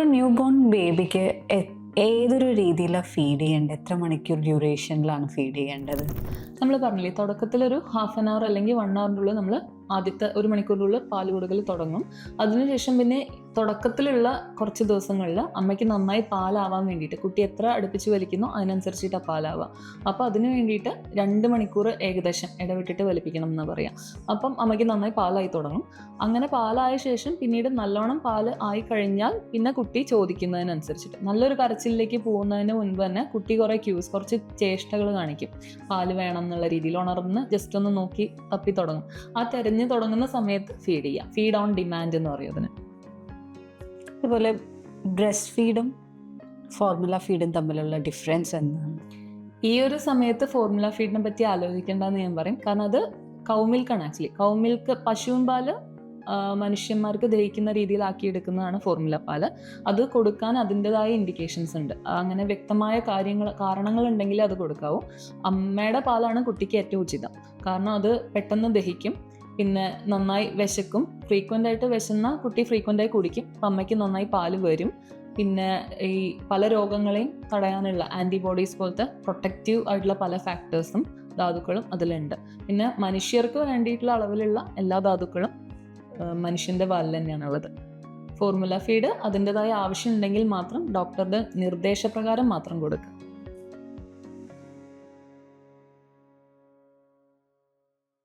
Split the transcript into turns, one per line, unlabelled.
ഒരു new born ബേബിക്ക് ഏതൊരു രീതിയിലാണ് ഫീഡ് ചെയ്യേണ്ടത്? എത്ര മണിക്കൂർ ഡ്യൂറേഷനിലാണ് ഫീഡ് ചെയ്യേണ്ടത്?
നമ്മൾ പറഞ്ഞില്ലേ, തുടക്കത്തിലൊരു 1/2 hour അല്ലെങ്കിൽ 1 hour'നുള്ളിൽ നമ്മൾ ആദ്യത്തെ 1 മണിക്കൂറിനുള്ളിൽ പാല് കൊടുക്കൽ തുടങ്ങും. അതിനുശേഷം പിന്നെ തുടക്കത്തിലുള്ള കുറച്ച് ദിവസങ്ങളിൽ അമ്മയ്ക്ക് നന്നായി പാലാവാൻ വേണ്ടിയിട്ട്, കുട്ടി എത്ര അടുപ്പിച്ച് വലിക്കുന്നോ അതിനനുസരിച്ചിട്ടാണ് പാലാവുക. അപ്പോൾ അതിന് വേണ്ടിയിട്ട് 2 മണിക്കൂർ ഏകദേശം ഇടവിട്ടിട്ട് വലിപ്പിക്കണം എന്ന് പറയാം. അപ്പം അമ്മയ്ക്ക് നന്നായി പാലായി തുടങ്ങും. അങ്ങനെ പാലായ ശേഷം പിന്നീട് നല്ലോണം പാല് ആയി കഴിഞ്ഞാൽ പിന്നെ കുട്ടി ചോദിക്കുന്നതിനനുസരിച്ചിട്ട്, നല്ലൊരു കരച്ചിലേക്ക് പോകുന്നതിന് മുൻപ് തന്നെ കുട്ടി കുറച്ച് ചേഷ്ടകൾ കാണിക്കും. പാല് വേണം എന്നുള്ള രീതിയിൽ ഉണർന്ന് ജസ്റ്റ് ഒന്ന് നോക്കി തപ്പി തുടങ്ങും. ആ തെരഞ്ഞു തുടങ്ങുന്ന സമയത്ത് ഫീഡ് ചെയ്യുക. ഫീഡ് ഓൺ ഡിമാൻഡ് എന്ന് പറയും അതിന്.
അതുപോലെ ബ്രസ്റ്റ് ഫീഡും ഫോർമുല ഫീഡും തമ്മിലുള്ള ഡിഫറൻസ് എന്താണ്?
ഈ ഒരു സമയത്ത് ഫോർമുല ഫീഡിനെ പറ്റി ആലോചിക്കേണ്ടെന്ന് ഞാൻ പറയും. കാരണം അത് കൗ മിൽക്കാണ്. ആക്ച്വലി കൗ മിൽക്ക്, പശുവിൻ പാല് മനുഷ്യന്മാർക്ക് ദഹിക്കുന്ന രീതിയിലാക്കിയെടുക്കുന്നതാണ് ഫോർമുല പാല്. അത് കൊടുക്കാൻ അതിൻ്റെതായ ഇൻഡിക്കേഷൻസ് ഉണ്ട്. അങ്ങനെ വ്യക്തമായ കാരണങ്ങളുണ്ടെങ്കിൽ അത് കൊടുക്കാവൂ. അമ്മയുടെ പാലാണ് കുട്ടിക്ക് ഏറ്റവും ഉചിതം. കാരണം അത് പെട്ടെന്ന് ദഹിക്കും, പിന്നെ നന്നായി വിശക്കും. ഫ്രീക്വൻ്റ് ആയിട്ട് വിശന്ന കുട്ടി ഫ്രീക്വൻ്റ് ആയി കുടിക്കും. അപ്പം അമ്മയ്ക്ക് നന്നായി പാല് വരും. പിന്നെ ഈ പല രോഗങ്ങളെയും തടയാനുള്ള ആൻറ്റിബോഡീസ് പോലത്തെ പ്രൊട്ടക്റ്റീവ് ആയിട്ടുള്ള പല ഫാക്ടേഴ്സും ധാതുക്കളും അതിലുണ്ട്. പിന്നെ മനുഷ്യർക്ക് വേണ്ടിയിട്ടുള്ള അളവിലുള്ള എല്ലാ ധാതുക്കളും മനുഷ്യൻ്റെ പാലിൽ തന്നെയാണുള്ളത്. ഫോർമുല ഫീഡ് അതിൻ്റെതായ ആവശ്യം ഉണ്ടെങ്കിൽ മാത്രം ഡോക്ടറുടെ നിർദ്ദേശപ്രകാരം മാത്രം കൊടുക്കുക.